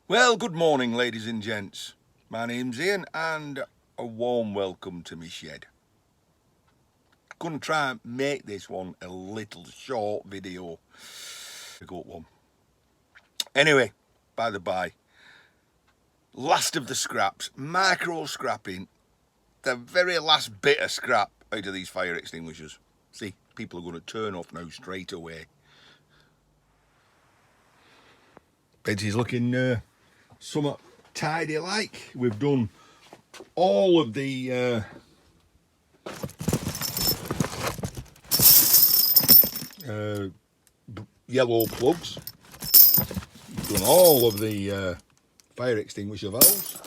Well, good morning, ladies and gents. My name's Ian, and a warm welcome to my shed. Gonna try and make this one a little short video. A good one. Anyway, by the by, last of the scraps, micro scrapping, the very last bit of scrap out of these fire extinguishers. See, people are going to turn off now straight away. Betsy's looking somewhat tidy like. We've done all of the yellow plugs. We've done all of the fire extinguisher valves.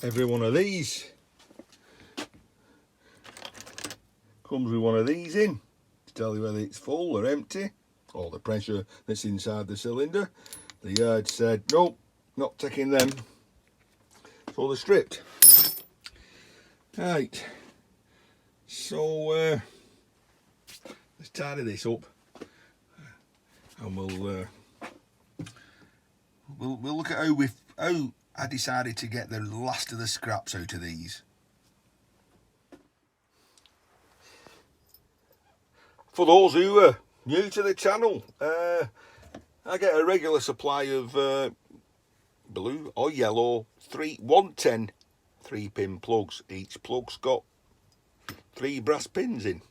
Every one of these comes with one of these in to tell you whether it's full or empty, or the pressure that's inside the cylinder. The yard said, nope, not taking them, so they're stripped. Right, so let's tidy this up, and we'll look at how I decided to get the last of the scraps out of these. For those who are new to the channel, I get a regular supply of blue or yellow 110 3-pin plugs. Each plug's got 3 brass pins in,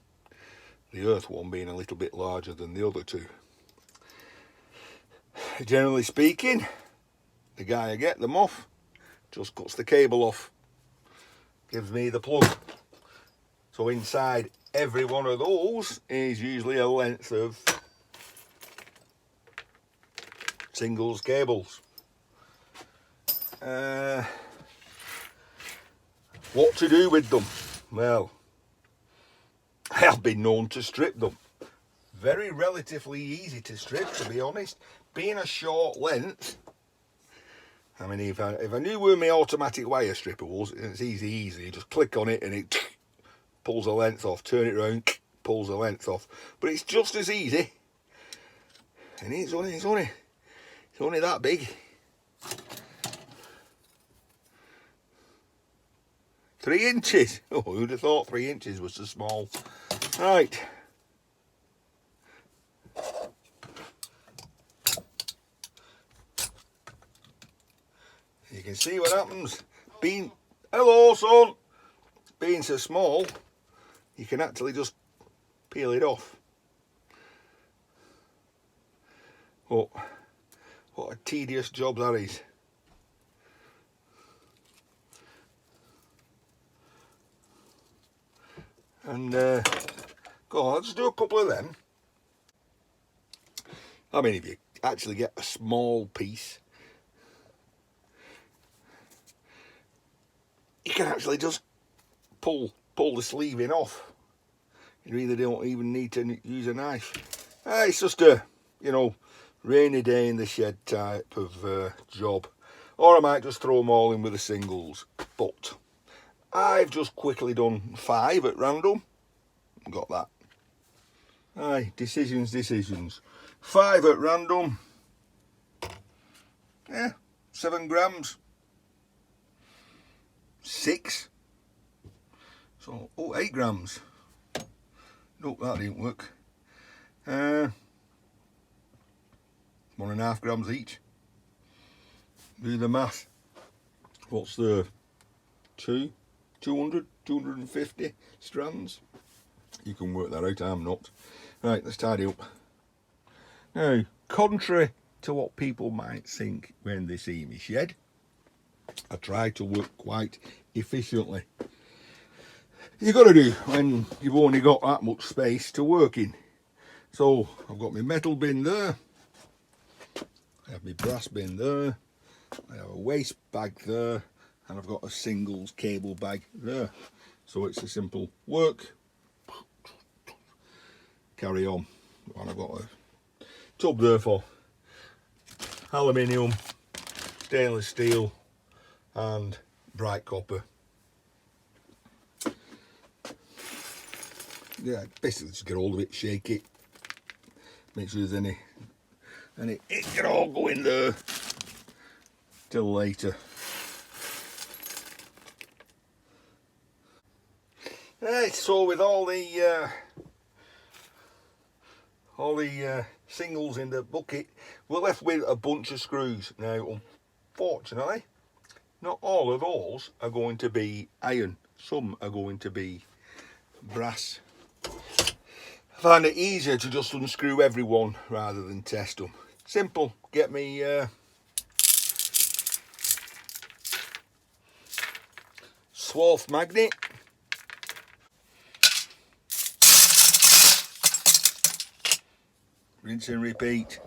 the earth one being a little bit larger than the other two. Generally speaking, the guy I get them off just cuts the cable off, gives me the plug. So inside every one of those is usually a length of singles cables. What to do with them? Well, I have been known to strip them. Very relatively easy to strip, to be honest. Being a short length, I mean, if I knew where my automatic wire stripper was, it's easy. You just click on it and it pulls the length off, turn it around, pulls the length off. But it's just as easy, and it's only that big. 3 inches. Oh, who'd have thought 3 inches was so small? Right. You can see what happens. Hello, son. Being so small, you can actually just peel it off. But what a tedious job that is. And go on, let's do a couple of them. I mean, if you actually get a small piece, you can actually just pull the sleeving off. You really don't even need to use a knife. It's just a, rainy day in the shed type of job. Or I might just throw them all in with the singles. But I've just quickly done 5 at random. Got that. Aye, decisions. 5 at random. Yeah, 7 grams. 6. So, 8 grams. Nope, that didn't work. 1.5 grams each. Do the math. What's the 250 strands? You can work that out, I'm not. Right, let's tidy up. Now, contrary to what people might think when they see me shed, I try to work quite efficiently. You've got to do when you've only got that much space to work in. So I've got my metal bin there, I have my brass bin there, I have a waste bag there, and I've got a singles cable bag there. So it's a simple work, carry on. And I've got a tub there for aluminium, stainless steel and bright copper. Yeah, basically just get hold of it, shake it, make sure there's any, and it can all go in there. till later. Right, so with all the singles in the bucket, we're left with a bunch of screws. Now, unfortunately, not all of those are going to be iron. Some are going to be brass. I find it easier to just unscrew every one rather than test them. Simple. Get me swarf magnet. Rinse and repeat.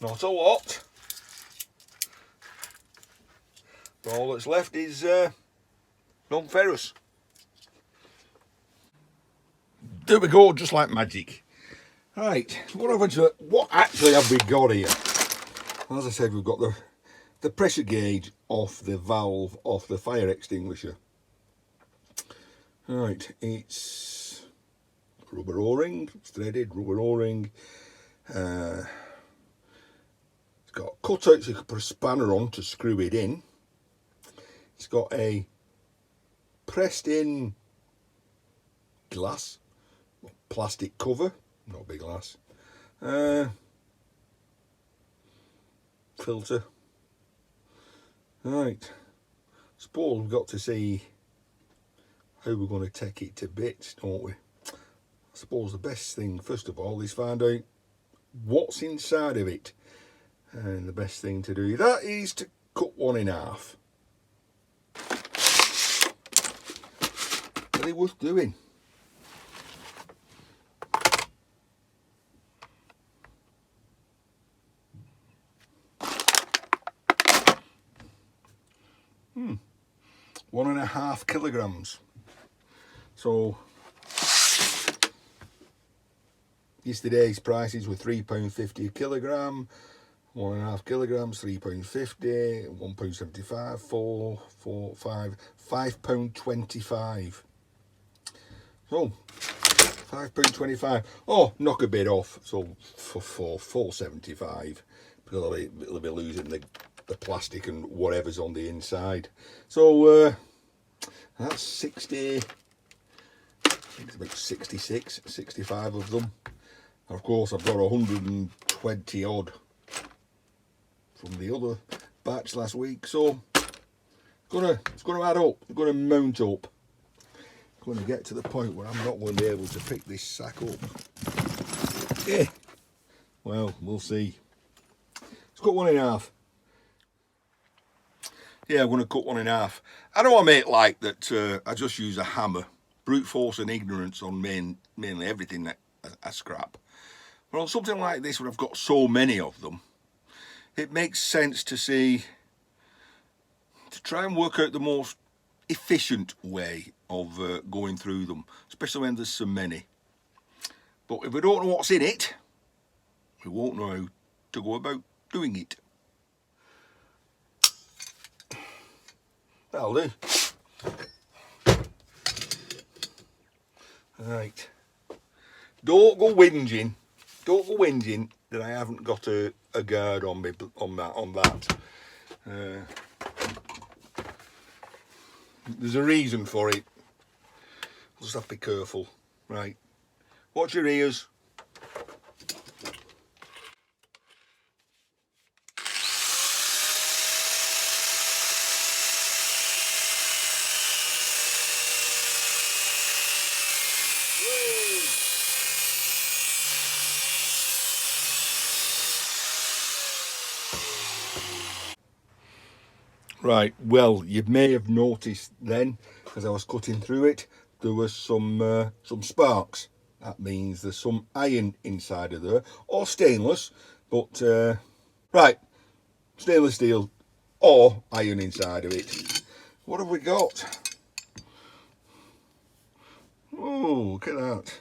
Not a lot. All that's left is non-ferrous. There we go, just like magic. Right, what actually have we got here? As I said, we've got the pressure gauge off the valve off the fire extinguisher. Right, it's rubber O-ring, it's threaded rubber O-ring. It's got a cutout so you can put a spanner on to screw it in. It's got a pressed in glass, plastic cover, not big glass, filter. Right, suppose we've got to see how we're going to take it to bits, don't we? I suppose the best thing first of all is find out what's inside of it, and the best thing to do that is to cut one in half. Really worth doing. Hmm. 1.5 kilograms. So yesterday's prices were £3.50 a kilogram. 1.5 kilograms, £3.50, £1.75, £5.25. So £5.25. Oh, knock a bit off. So for £4.75, because it'll be losing the plastic and whatever's on the inside. So that's 60. I think it's about 66, 65 of them. And of course, I've got 120 odd from the other batch last week, so it's gonna add up. It's gonna mount up. It's going to get to the point where I'm not going to be able to pick this sack up. Yeah. Well, we'll see. Let's cut one in half. Yeah, I'm going to cut one in half. I don't want to make like that. I just use a hammer, brute force and ignorance on mainly everything that I scrap. But on something like this, where I've got so many of them, it makes sense to try and work out the most efficient way of going through them, especially when there's so many. But if we don't know what's in it, we won't know how to go about doing it. That'll do. Right. Don't go whinging. Don't go whinging that I haven't got a guard on me on that. There's a reason for it. Just have to be careful. Right. Watch your ears. Right, well, you may have noticed then, as I was cutting through it, there was some sparks. That means there's some iron inside of there, or stainless, but right, stainless steel or iron inside of it. What have we got? Oh, look at that.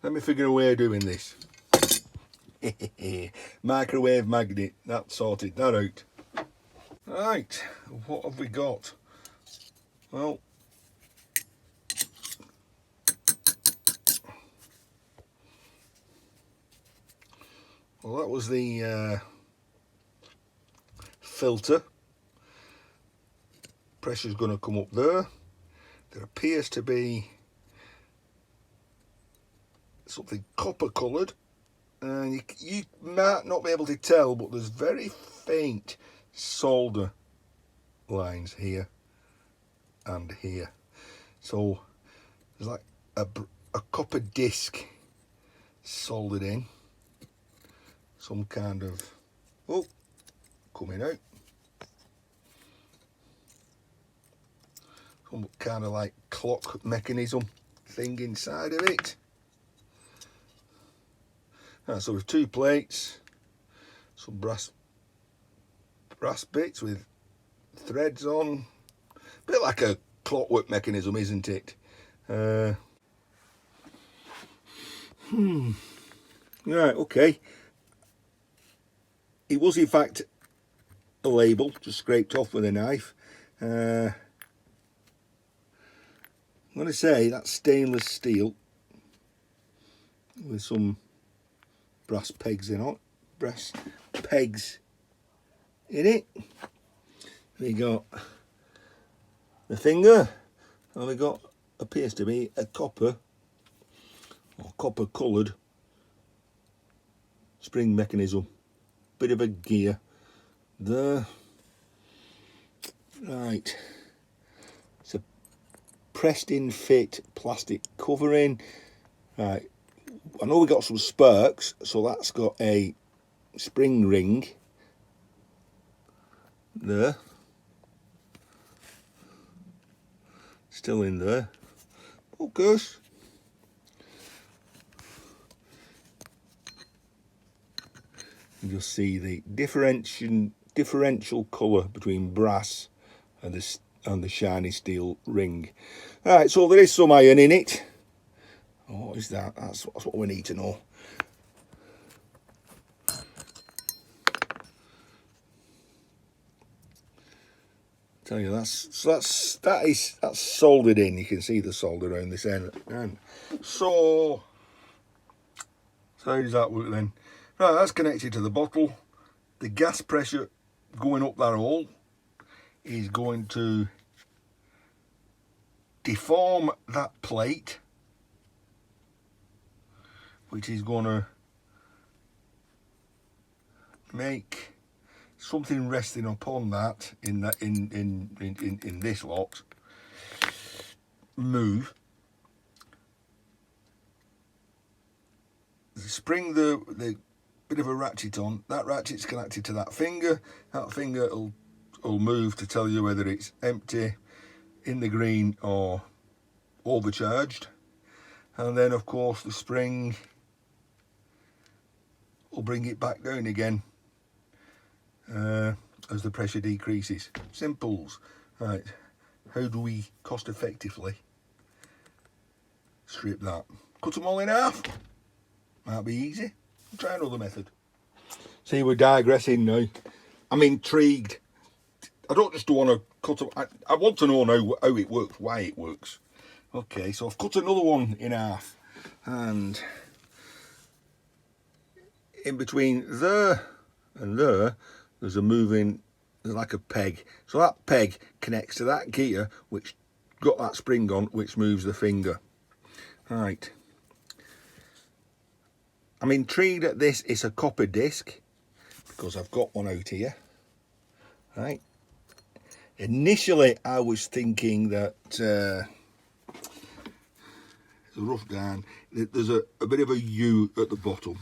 Let me figure a way of doing this. Microwave magnet, that sorted that out. Right, what have we got? Well, Well, that was the filter. Pressure's going to come up there. There appears to be something copper coloured, and you might not be able to tell, but there's very faint solder lines here and here. So there's like a copper disc soldered in, some kind of, oh, coming out, some kind of like clock mechanism thing inside of it. So with 2 plates, some brass bits with threads on, a bit like a clockwork mechanism, isn't it? Right, okay. It was in fact a label, just scraped off with a knife. I'm going to say that's stainless steel with some brass pegs in it. We got the finger, and we got appears to be a copper or copper coloured spring mechanism. Bit of a gear there. Right, it's a pressed in fit plastic covering. Right, I know we got some spokes, so that's got a spring ring there, still in there. Focus. You'll see the differential colour between brass and the shiny steel ring. Right, so there is some iron in it. Oh, what is that? That's what we need to know. Tell you that's soldered in. You can see the solder around this end. So how does that work then? Right, that's connected to the bottle. The gas pressure going up that hole is going to deform that plate, which is going to make something resting upon that in this lot move. Spring the bit of a ratchet on. That ratchet's connected to that finger. That finger will move to tell you whether it's empty, in the green, or overcharged. And then of course the spring will bring it back down again as the pressure decreases. Simples. Right, how do we cost effectively strip that? Cut them all in half. Might be easy. Try another method. See, we're digressing now. I'm intrigued. I don't just want to cut them. I want to know now how it works, why it works. Okay, so I've cut another one in half, and in between there and there's like a peg. So that peg connects to that gear which got that spring on, which moves the finger. Right, I'm intrigued at this. It's a copper disc because I've got one out here. Right, initially I was thinking that it's a rough down, there's a bit of a U at the bottom,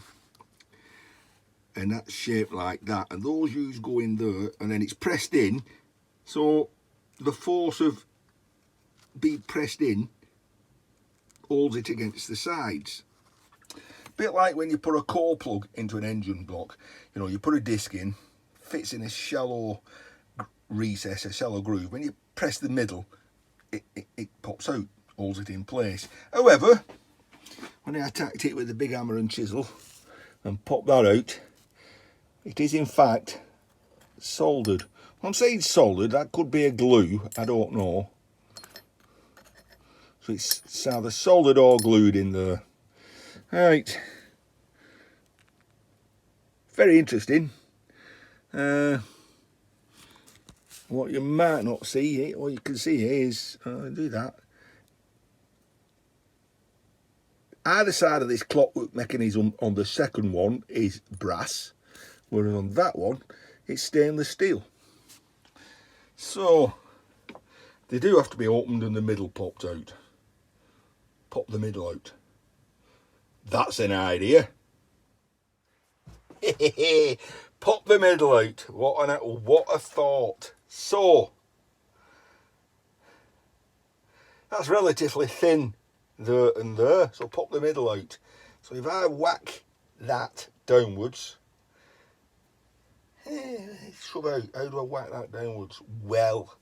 and that's shaped like that, and those U's go in there, and then it's pressed in, so the force of being pressed in holds it against the sides. Bit like when you put a core plug into an engine block. You know, you put a disc in, fits in a shallow recess, a shallow groove. When you press the middle, it pops out, holds it in place. However, when I attacked it with a big hammer and chisel and popped that out, it is in fact soldered. I'm saying soldered, that could be a glue, I don't know. So it's either soldered or glued in there. Right. very interesting. What you might not see, what you can see here is, do that. Either side of this clockwork mechanism on the second one is brass, whereas on that one it's stainless steel. So they do have to be opened and the middle popped out. Pop the middle out. That's an idea. Pop the middle out. What a thought. So that's relatively thin there and there, so pop the middle out. So if I whack that downwards, shove out. How do I whack that downwards? Well,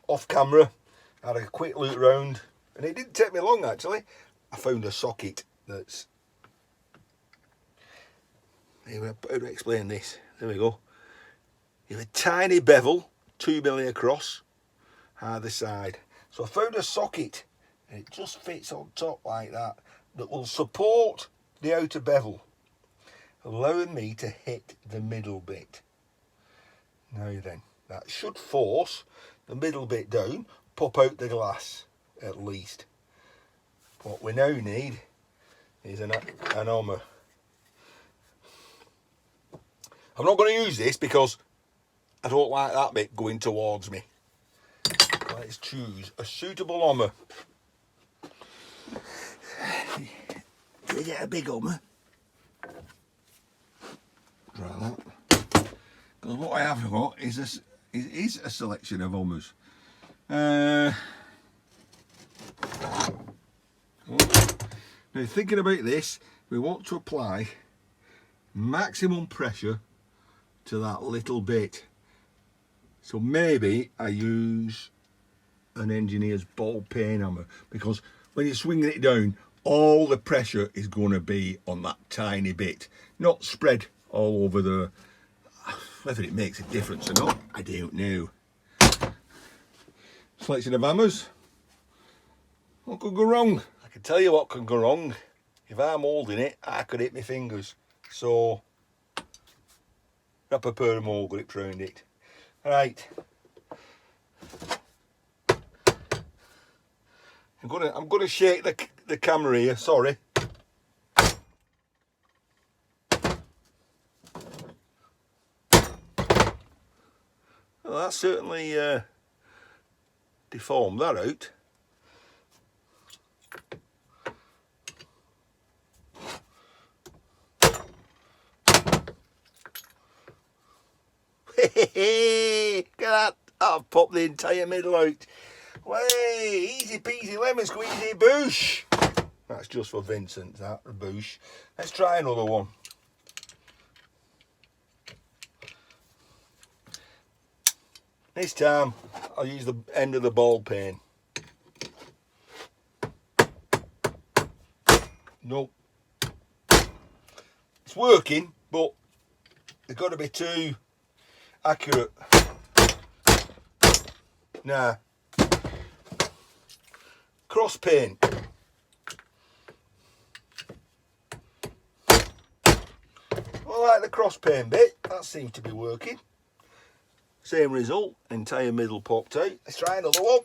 off camera, I had a quick look round, and it didn't take me long actually. I found a socket that's, how to explain this? There we go. You have a tiny bevel, 2mm across, either side. So I found a socket, and it just fits on top like that, that will support the outer bevel, allowing me to hit the middle bit. Now then, that should force the middle bit down, pop out the glass at least. What we now need is an hammer. I'm not going to use this because I don't like that bit going towards me. Let's choose a suitable hammer. You get a big hammer. Try that. Because what I have got is a selection of hammers. Now thinking about this, we want to apply maximum pressure to that little bit. So maybe I use an engineer's ball peen hammer, because when you're swinging it down, all the pressure is going to be on that tiny bit, not spread all over the. Whether it makes a difference or not, I don't know. Selection of hammers. What could go wrong? I can tell you what can go wrong. If I'm holding it, I could hit my fingers. So wrap a pair of more grips around it. Right. I'm gonna shake the camera here. Sorry. Well, that certainly deformed that out. Look at that! I've popped the entire middle out. Way, easy peasy lemon squeezy boosh. That's just for Vincent, that boosh. Let's try another one. This time I'll use the end of the ball peen. Nope. It's working, but it's got to be too accurate. Nah. Cross peen. I like the cross peen bit. That seems to be working. Same result, entire middle popped out. Let's try another one.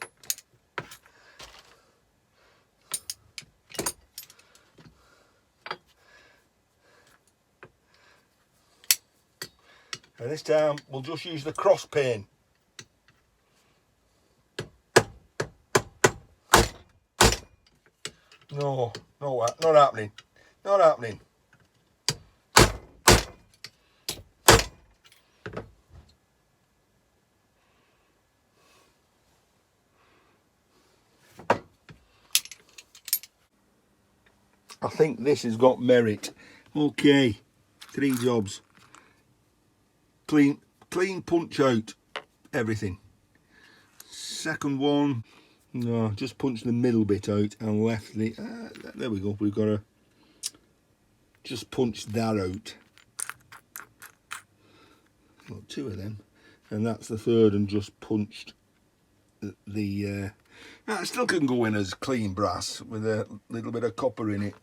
And this time we'll just use the cross peen. No, not happening. Not happening. I think this has got merit. Okay, 3 jobs. Clean punch out everything. Second one, no, just punch the middle bit out and left the. There we go. We've got to just punch that out. Got 2 of them, and that's the third, and just punched the. It still can go in as clean brass with a little bit of copper in it.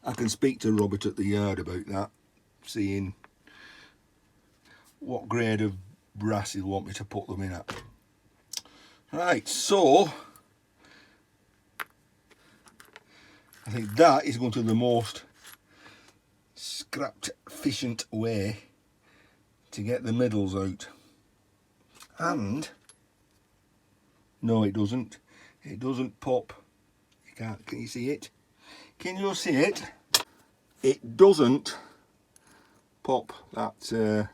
I can speak to Robert at the yard about that, seeing what grade of brass he'll want me to put them in at. Right, so I think that is going to be the most scrapped efficient way to get the middles out. And no, it doesn't pop. Can you see it? Can you see it? It doesn't pop that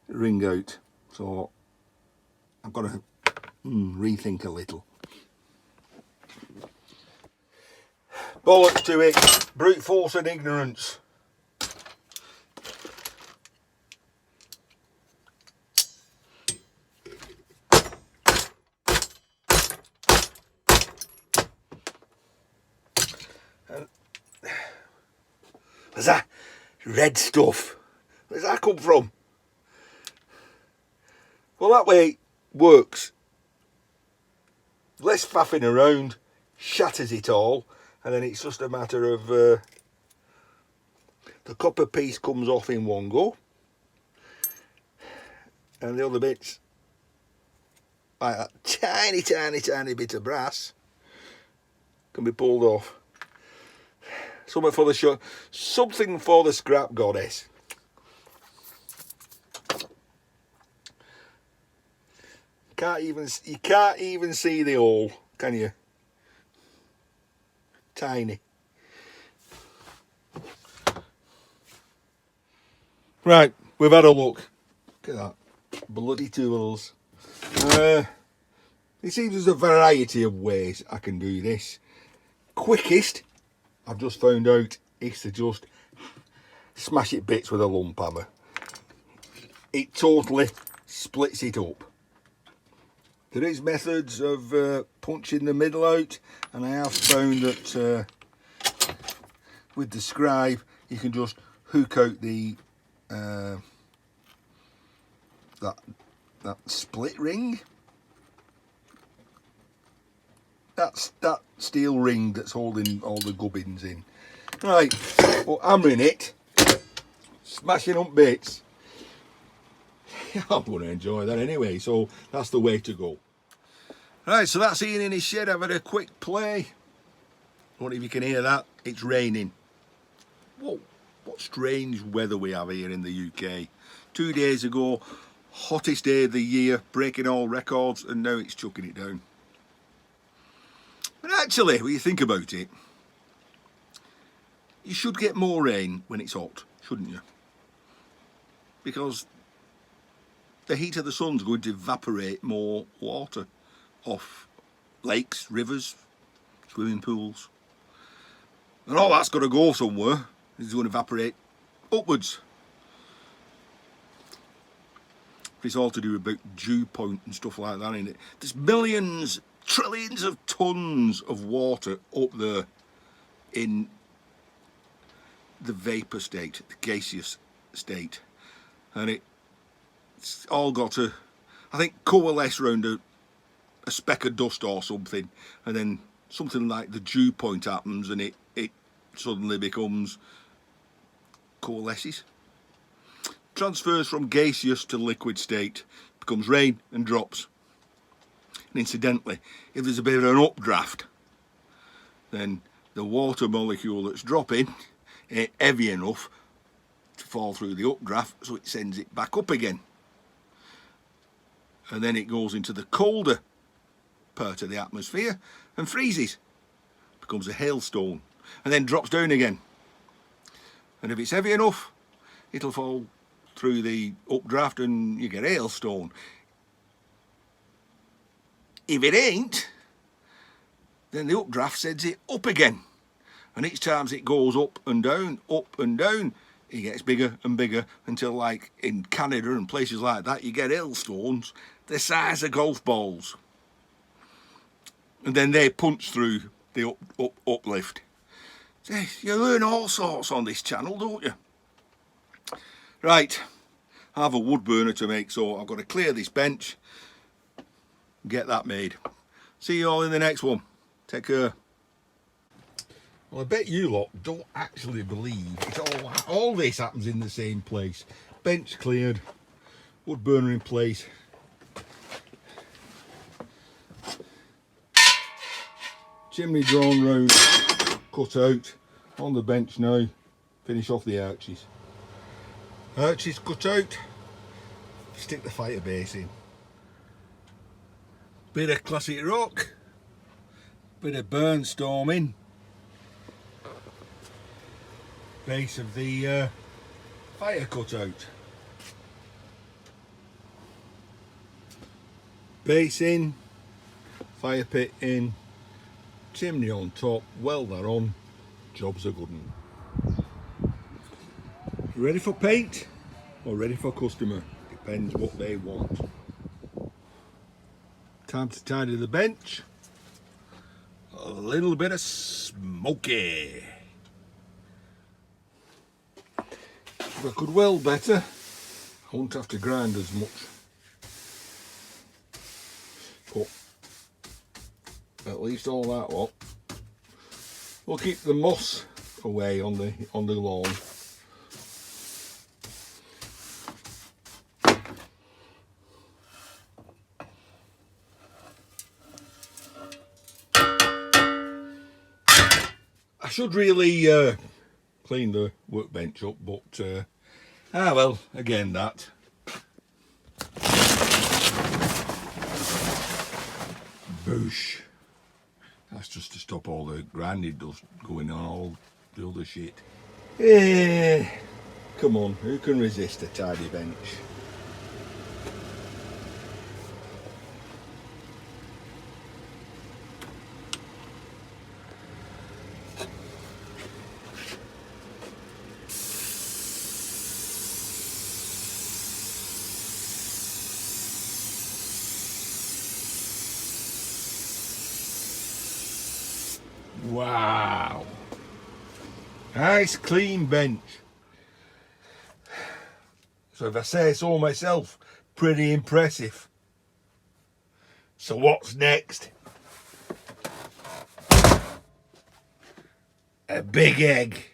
ring out, so I've got to rethink a little. Bollocks to it, brute force and ignorance. Where's that red stuff? Where's that come from? Well, that way it works. Less faffing around, shatters it all, and then it's just a matter of the copper piece comes off in one go, and the other bits, like that tiny bit of brass, can be pulled off. Something for the show, something for the scrap goddess. You can't even see the hole, can you? Tiny. Right, we've had a look. Look at that. Bloody tools. It seems there's a variety of ways I can do this. Quickest, I've just found out, is to just smash it bits with a lump hammer. It totally splits it up. There is methods of punching the middle out, and I have found that with the scribe you can just hook out the that split ring. That's that steel ring that's holding all the gubbins in. Right, well, hammering it, smashing up bits. I'm going to enjoy that anyway, so that's the way to go. Right, so that's Ian in his shed. I've had a quick play. I wonder if you can hear that. It's raining. Whoa, what strange weather we have here in the UK. 2 days ago, hottest day of the year, breaking all records, and now it's chucking it down. But actually, when you think about it, you should get more rain when it's hot, shouldn't you? Because the heat of the sun's going to evaporate more water off lakes, rivers, swimming pools. And all that's got to go somewhere. It's going to evaporate upwards. It's all to do about dew point and stuff like that, isn't it? There's millions, trillions of tons of water up there in the vapour state, the gaseous state. And it's all got to, I think, coalesce around a speck of dust or something, and then something like the dew point happens and it suddenly becomes, coalesces, transfers from gaseous to liquid state, becomes rain and drops. And incidentally, if there's a bit of an updraft, then the water molecule that's dropping ain't heavy enough to fall through the updraft, so it sends it back up again. And then it goes into the colder part of the atmosphere and freezes, becomes a hailstone, and then drops down again. And if it's heavy enough, it'll fall through the updraft and you get a hailstone. If it ain't, then the updraft sends it up again, and each time it goes up and down, it gets bigger and bigger until, like in Canada and places like that, you get hailstones the size of golf balls, and then they punch through the uplift. You learn all sorts on this channel, don't you? Right, I have a wood burner to make, so I've got to clear this bench, get that made. See you all in the next one. Take care. Well, I bet you lot don't actually believe it's all this happens in the same place. Bench cleared, wood burner in place. Chimney drawn round, cut out. On the bench now, finish off the arches. Arches cut out, stick the fire base in. Bit of classic rock, bit of burnstorming. Base of the fire cut out. Base in, fire pit in, chimney on top, welder on, job's a good one. Ready for paint or ready for customer? Depends what they want. Time to tidy the bench. A little bit of smoky. If I could weld better, I wouldn't have to grind as much. But at least all that lot will keep the moss away on the lawn. I should really clean the workbench up, but well, again that. Boosh. That's just to stop all the grinding dust going on all the other shit. Come on, who can resist a tidy bench? Wow, nice clean bench. So if I say so myself, pretty impressive. So what's next? A big egg.